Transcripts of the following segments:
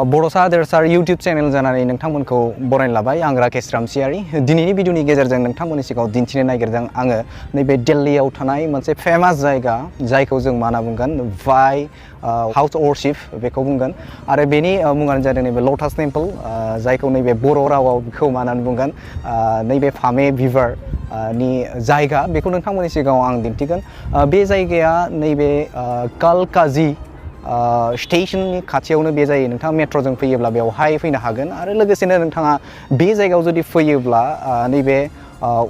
बर'सा देरसार YouTube channel जानानै नोंथांमोनखौ बरायनो लाबाय आं राकेश रामसियारि दिनैनि भिडिअनि गेजेरजों नोंथांमोननि सिगाङाव दिन्थिनो नागिरदों आङो नैबे दिल्लीयाव थानाय मोनसे फेमास जायगा जायखौ जों मा होनना बुंगोन बाहाइ हाउस अफ वर्शिप बेखौ बुंगोन आरो बेनि मुङानो जादों नैबे लटास टेम्पल जायखौ नैबे बर' रावाव बेखौ मा होननानै बुंगोन नैबे फामे बिबार नि जायगा बेखौ नोंथांमोननि सिगाङाव आं दिन्थिगोन बे जायगाया नैबे कालकाजी स्टेशननि खाथियावनो बे जायो नोंथाङा मेट्र'जों फैयोब्ला बेवहाय फैनो हागोन आरो लोगोसेनो नोंथाङा बे जायगायाव जुदि फैयोब्ला नैबे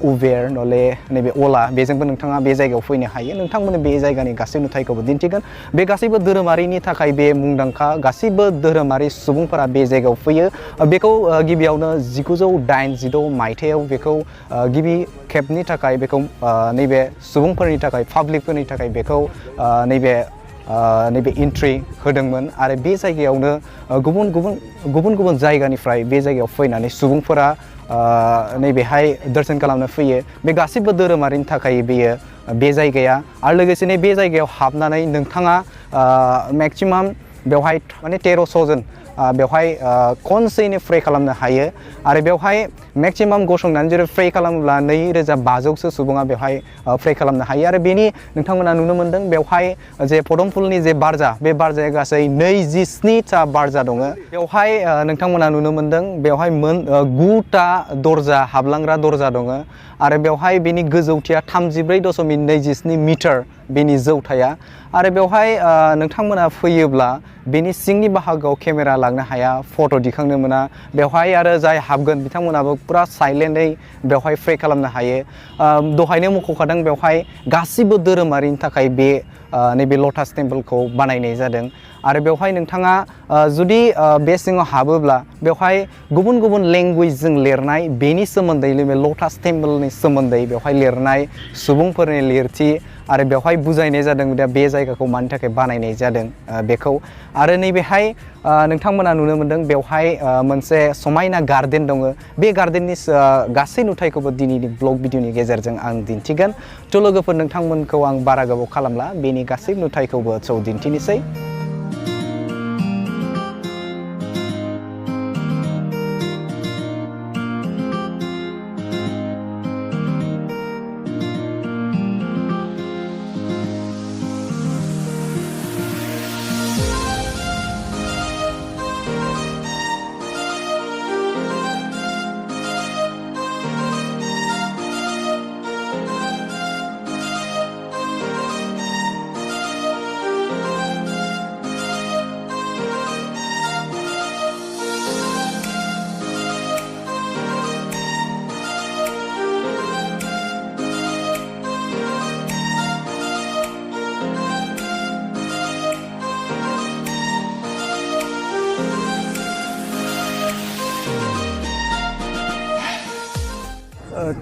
उबेर नले नैबे अला बेजोंबो नोंथाङा बे जायगायाव फैनो हायो नोंथांमोननो बे जायगानि गासै नुथायखौबो दिन्थिगोन बे गासैबो धोरोमारिनि थाखाय बे मुंदांखा गासैबो धोरोमारि सुबुंफोरा बे जायगायाव फैयो बेखौ गिबियावनो 1986 मायथाइयाव बेखौ गिबि खेबनि थाखाय बेखौ नैबे सुबुंफोरनि थाखाय पाब्लिकफोरनि थाखाय बेखौ नैबे एन्ट्रि होदोंमोन आरो बे जायगायावनो गुबुन गुबुन जायगानिफ्राय बे जायगायाव फैनानै सुबुंफोरा नैबेहाय दर्शन खालामनो फैयो बे गासिबो धोरोमारिनि थाखाय बेयो बे जायगाया आरो लोगोसेनो बे जायगायाव हाबनानै नोंथाङा मेक्सिमाम बेवहाय माने 1300 जन बेवहाय खनसेयैनो प्रे खालामनो हायो आरो बेवहाय मेक्सिमाम गसंनानै जुदि प्रे खालामोब्ला 2500सो सुबुङा बेवहाय प्रे खालामनो हायो आरो बेनि नोंथांमोना नुनो मोनदों बेवहाय जे पदमफुलनि जे बारजा बे बारजाया गासै 27टा बारजा दङ बेवहाय नोंथांमोना नुनो मोनदों बेवहाय 9टा दरजा हाबलांग्रा दरजा दङ आरो बेवहाय बेनि गोजौथिया 34.27 मिटार बेनि जौथाया आरो बेवहाय नोंथांमोना फैयोब्ला बेनि सिंनि बाहागोआव केमेरा लांनो हाया फट' दिखांनो मोना बेवहाय आरो जाय हाबगोन बिथांमोनाबो पुरा साइलेन्टै बेवहाय प्रे खालामनो हायो दहायनो मख'खादों बेवहाय गासिबो धोरोमारिनि थाखाय बे नैबे लटास टेम्पलखौ बानायनाय जादों आरो बेवहाय नोंथाङा जुदि बे सिङाव हाबोब्ला बेवहाय गुबुन गुबुन लेंगुवेजजों लिरनाय बेनि सोमोन्दै नैबे लटास टेम्पलनि सोमोन्दै बेवहाय लिरनाय सुबुंफोरनि लिरथि आरो बेवहाय बुजायनाय जादों दा बे जायगाखौ मानि थाखाय बानायनाय जादों बेखौ आरो नैबेहाय नोंथांमोना नुनो मोनदों बेवहाय मोनसे समायना गार्डेन दङ बे गार्डेननि गासै नुथायखौबो दिनैनि ब्लग भिडिअनि गेजेरजों आं दिन्थिगोन थ' लोगोफोर नोंथांमोनखौ आं बारा गोबाव खालामला बेनि गासै नुथायखौबो दिन्थिनोसै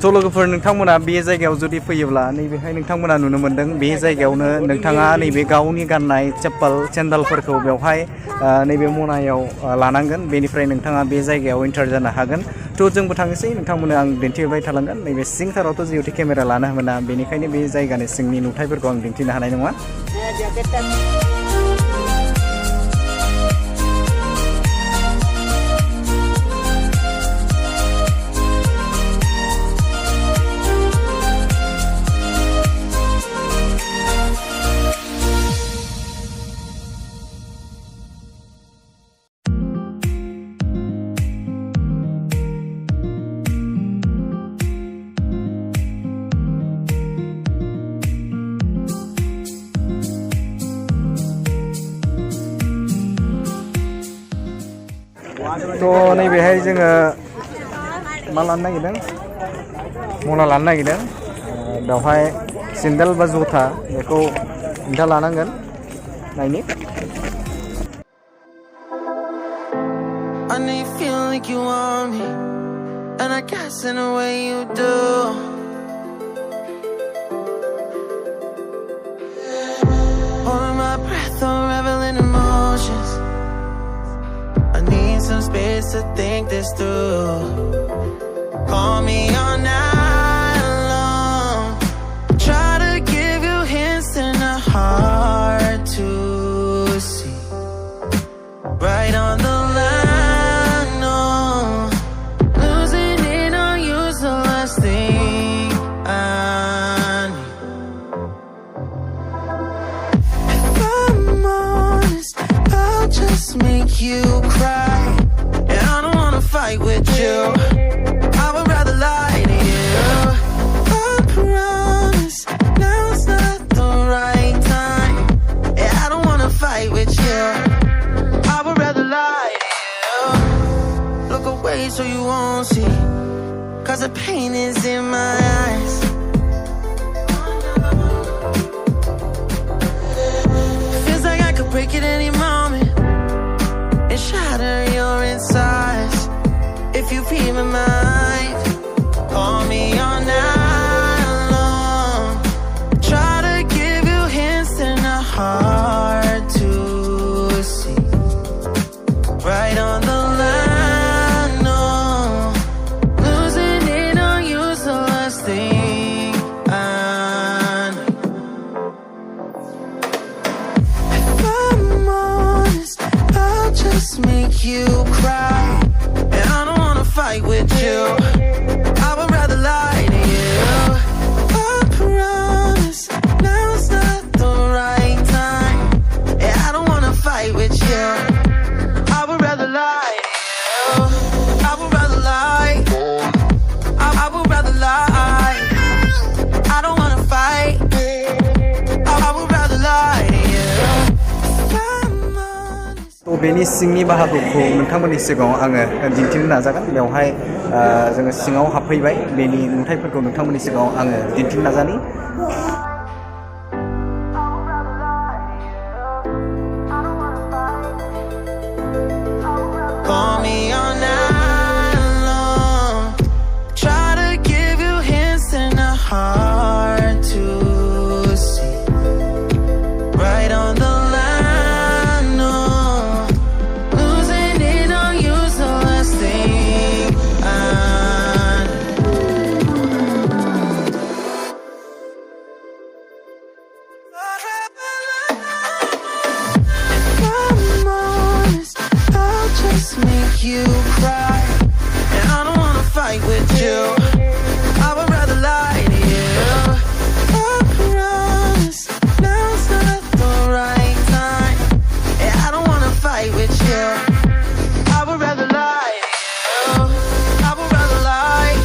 थ' लोगोफोर नोंथांमोना बे जायगायाव जुदि फैयोब्ला नैबेहाय नोंथांमोना नुनो मोनदों बे जायगायावनो नोंथाङा नैबे गावनि गाननाय चप्पल सेन्डालफोरखौ बेवहाय नैबे मनायाव लानांगोन बेनिफ्राय नोंथाङा बे जायगायाव एन्टार जानो हागोन थ' जोंबो थांनोसै नोंथांमोननो आं दिन्थिबाय थालांगोन नैबे सिंथारावथ' जिहेतु केमेरा लानो मोना बेनिखायनो बे जायगानि सिंनि नुथायफोरखौ आं दिन्थिनो हानाय नङा थ' नैबेहाय जोङो मा लानो नागिरदों मना लानो नागिरदों बेवहाय सेन्देल बा जुथा बेखौ नोंथाङा लानांगोन नायनि some space to think this through. Call me all night long. Try to give you hints and a heart to see. Right on the line. you cry, and I don't wanna fight with you. I would rather lie to you. I promise now's not the right time, and I don't wanna fight with you. I would rather lie to you. I would rather lie. I would rather lie. I don't wanna fight. I would rather lie to you. तो बेनि सिंनि बाहागोखौ नोंथांमोननि सिगाङाव आङो दिन्थिनो नाजागोन बेवहाय जोङो सिङाव हाबफैबाय बेनि नुथायफोरखौ नोंथांमोननि सिगाङाव आङो दिन्थिनो नाजानि Call me all night long, try to give you hints and a hard to see. Right on the line, no, losing it on you's the last thing I need. If I'm honest, I'll just make you cry, and I don't wanna fight with you. I would rather lie to you. I promise now's not the right time, and I don't wanna fight with you. I would rather lie to you. I would rather lie.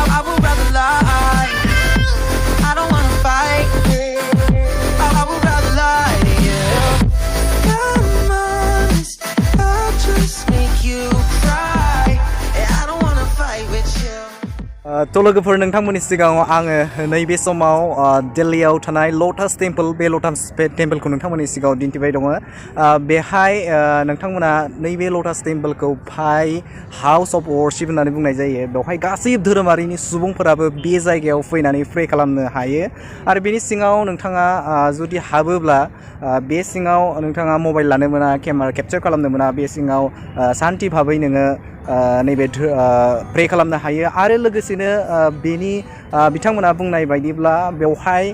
I would rather lie. I don't wanna fight. I would rather lie to you. I'm honest, I'll just make you cry, and I don't wanna fight with you. तो लोगोफोर नोंथांमोननि सिगाङाव आङो नैबे समाव दिल्लीयाव थानाय लटास temple बे लटास टेम्पलखौ नोंथांमोननि सिगाङाव दिन्थिबाय दङ बेहाय नोंथांमोना नैबे लटास टेम्पलखौ बाहाइ हाउस अफ वर्शिप होननानै बुंनाय जायो बेवहाय गासै धोरोमारिनि सुबुंफोराबो बे जायगायाव फैनानै प्रे खालामनो हायो आरो बेनि सिङाव नोंथाङा जुदि हाबोब्ला बे सिङाव नोंथाङा मबाइल लानो मोना केमेरा केपचार खालामनो मोना बे सिङाव सान्थि भाबै नोङो नैबे प्रे खालामनो हायो आरो लोगोसेनो बेनि बिथांमोना बुंनाय बायदिब्ला बेवहाय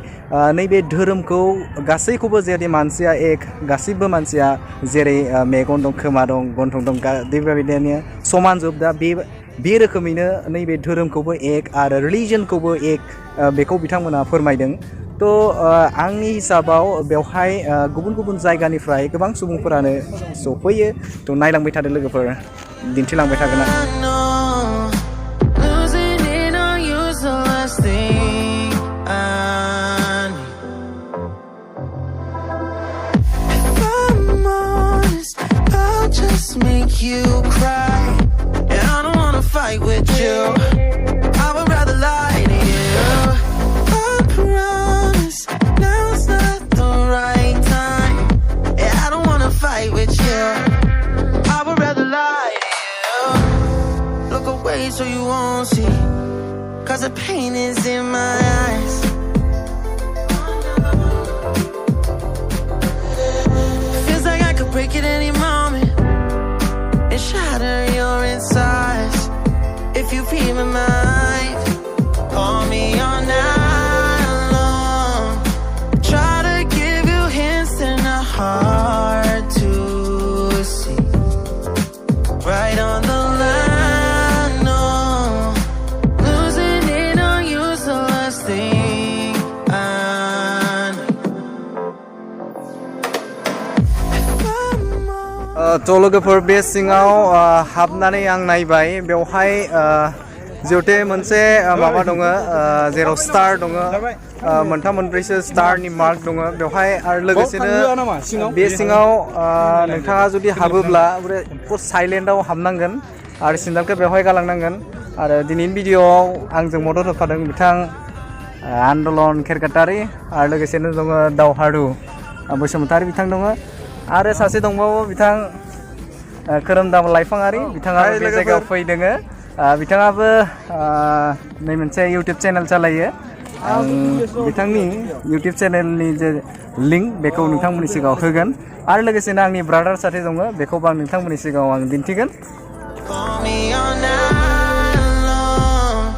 नैबे धोरोमखौ गासैखौबो जेरै मानसिया एक गासैबो मानसिया जेरै मेगन दं खोमा दं गन्थं दं बेबायदिनो समान जोब दा बे रोखोमैनो नैबे धोरोमखौबो एक आरो रिलिजनखौबो एक बेखौ बिथांमोना फोरमायदों तो आंनि हिसाबाव बेवहाय गुबुन गुबुन जायगानिफ्राय गोबां सुबुंफोरानो सफैयो तो नायलांबाय थादों लोगोफोर दिन्थिलांबाय थागोन आं Losing it on you's the last thing I need. If I'm honest, I'll just make you cry, and I don't wanna fight with you. I would rather lie to you. I promise now's not the right time, and I don't wanna fight with you. I would rather lie to you. Look away so you won't see, 'cause the pain is in my eyes. Feels like I could break at any moment and shatter your insides. If you read my mind, call me all night long, try to give you hints and a hard to see. Right on the line, no, losing it on you's the last thing I need. तो लोगोफोर बे सिङाव हाबनानै आं नायबाय बेवहाय जिहेतु मोनसे माबा दङ जेराव स्टार दङ मोनथाम मोनब्रैसो स्टारनि मार्क दङ बेवहाय आरो लोगोसेनो बे सिङाव नोंथाङा जुदि हाबोब्ला साइलेन्टआव हाबनांगोन आरो सिन्दालखौ बेवहाय गालांनांगोन आरो दिनैनि भिडिअआव आंजों मदद होफादों बिथां आन्दलन खेरकाटारि आरो लोगोसेनो दङ दावहारु बसुमतारि बिथां दङ आरो सासे दंबावो बिथां खोरोमदाम लाइफाङारि बिथाङा बे जायगायाव फैदों बिथाङाबो नै मोनसे इउटिउब चेनेल सालायो आं बिथांनि इउटिउब चेनेलनि जे लिंक बेखौ नोंथांमोननि सिगाङाव होगोन आरो लोगोसेनो आंनि ब्रादार सासे दङ बेखौबो आं नोंथांमोननि सिगाङाव आं दिन्थिगोन Call me all night long,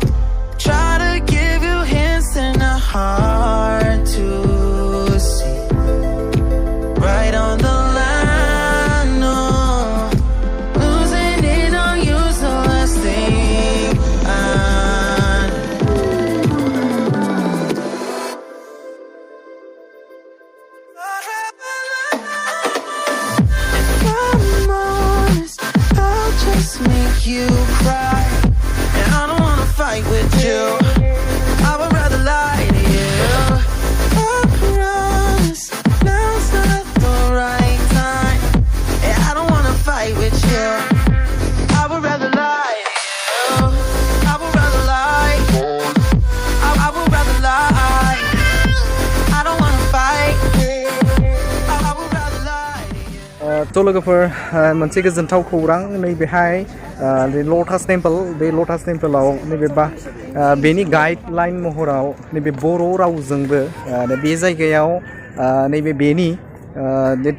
try to give you hints and a hard to see. Right on the line, no, थ' लोगोफोर मोनसे गोजोनथाव खौरां नैबेहाय लटास टेम्पोल बे लटास टेम्पोलाव नैबे बेनि गाइडलाइन महराव नैबे बर' रावजोंबो बे जायगायाव नैबे बेनि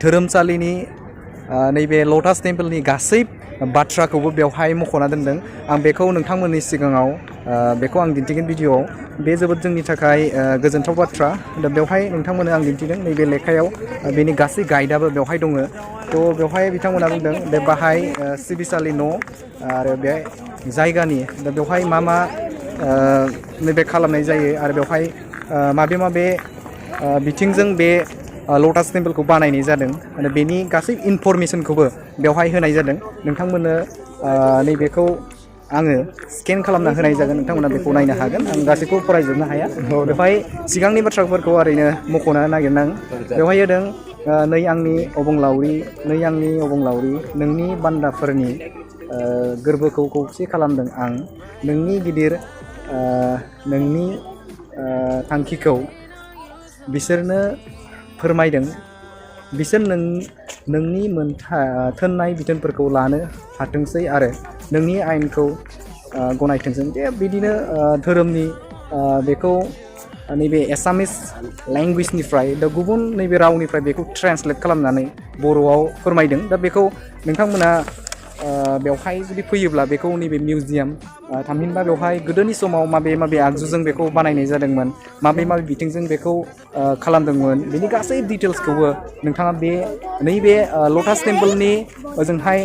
धोरोमसालिनि नैबे लटास टेम्पोलनि गासै बाथ्राखौबो बेवहाय मख'ना दोनदों आं बेखौ नोंथांमोननि सिगाङाव बेखौ आं दिन्थिगोन भिडिअ'आव बे जोबोद जोंनि थाखाय गोजोनथाव बाथ्रा दा बेवहाय नोंथांमोननो आं दिन्थिदों नैबे लेखायाव बेनि गासै गाइडआबो बेवहाय दङ थ' बेवहाय बिथांमोना बुंदों बे बाहाय सिबिसालि न' आरो बे जायगानि दा बेवहाय मा मा नैबे खालामनाय जायो आरो बेवहाय माबे बिथिंजों बे लटास टेम्पोलखौ बानायनाय जादों आरो बेनि गासै इनफरमेसनखौबो बेवहाय होनाय जादों नोंथांमोननो नैबेखौ आङो स्केन खालामना होनाय जागोन नोंथांमोना बेखौ नायनो हागोन आं गासैखौबो फरायजोबनो हाया बेवहाय सिगांनि बाथ्राफोरखौ ओरैनो मख'नो नागिरदों बेवहाय होदों नै आंनि अबंलावरि नोंनि बान्दाफोरनि गोरबोखौ खौसे खालामदों आं नोंनि गिदिर नोंनि थांखिखौ बिसोरनो फोरमायदों बिसोर नोंनि थोननाय बिथोनफोरखौ लानो हाथोंसै आरो नोंनि आयेनखौ गनायथोंसै बिदिनो धोरोमनि बेखौ नैबे एसामिस लेंगुवेजनिफ्राय दा गुबुन नैबे रावनिफ्राय बेखौ ट्रेन्सलेट खालामनानै बर'आव फोरमायदों दा बेखौ नोंथांमोना बेवहाय जुदि फैयोब्ला बेखौ नैबे मिउजियाम थामहिनबा बेवहाय गोदोनि समाव माबे आगजुजों बेखौ बानायनाय जादोंमोन माबे बिथिंजों बेखौ खालामदोंमोन बेनि गासै डिटेल्सखौबो नोंथाङा नैबे लटास टेम्पोलनि ओजोंहाय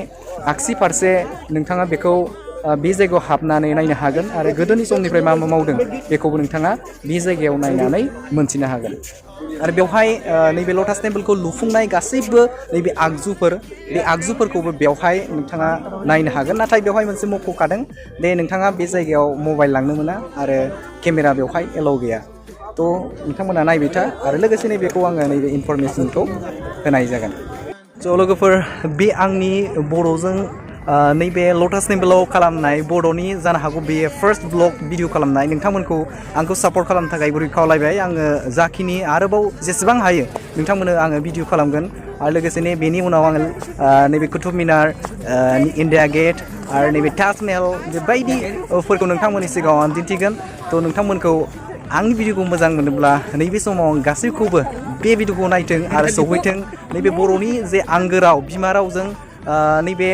आगसि फारसे नोंथाङा बेखौ बे जायगायाव हाबनानै नायनो हागोन आरो गोदोनि समनिफ्राय मा मावदों बेखौबो नोंथाङा बे जायगायाव नायनानै मोनथिनो हागोन आरो बेवहाय नैबे लटास टेम्पोलखौ लुफुंनाय गासैबो नैबे आगजुफोरखौबो बेवहाय नोंथाङा नायनो हागोन नाथाय बेवहाय मोनसे मख'खादों दे नोंथाङा बे जायगायाव मबाइल लांनो मोना आरो केमेरा बेवहाय एलाउ गैया थ' नोंथांमोना नायबाय था आरो लोगोसे नैबेखौ आङो नैबे इनफरमेसनखौ होनाय जागोन स' लोगोफोर बे आंनि बर'जों नैबे लटास टेम्पोलाव खालामनाय बर'नि जानो हागौ बेयो फार्स्ट ब्लग भिडिअ खालामनाय नोंथांमोनखौ आंखौ सापर्ट खालामनो थाखाय गुरै खावलायबाय आङो जाखिनि आरोबाव जेसेबां हायो नोंथांमोननो आङो भिडिअ खालामगोन आरो लोगोसेनो बेनि उनाव आङो नैबे कुतुब मिनार इन्डिया गेट आरो नैबे ताजमहल बेबायदिफोरखौ नोंथांमोननि सिगाङाव आं दिन्थिगोन थ' नोंथांमोनखौ आंनि भिडिअखौ मोजां मोनोब्ला नैबे समाव गासैखौबो बे भिडिअखौ नायथों आरो सौहैथों नैबे बर'नि जे आंगो राव बिमा रावजों नैबे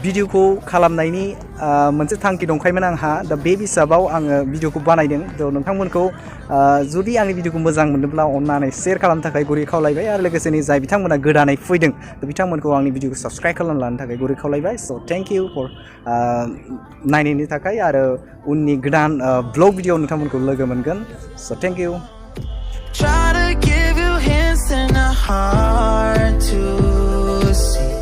भिडिअखौ खालामनायनि मोनसे थांखि दंखायोमोन आंहा दा बे हिसाबाव आङो भिडिअखौ बानायदों थ' नोंथांमोनखौ जुदि आंनि भिडिअखौ मोजां मोनोब्ला अननानै शेयार खालामनो थाखाय गुरै खावलायबाय आरो लोगोसेनो जाय बिथांमोना गोदानै फैदों बिथांमोनखौ आंनि भिडिअखौ साबस्क्राइब खालामना लानो थाखाय गुरै खावलायबाय स' थेंक इउ फर नायनायनि थाखाय आरो उननि गोदान ब्लग भिडिअ नोंथांमोनखौ लोगो मोनगोन स' thank you Try to give you hints and a heart to see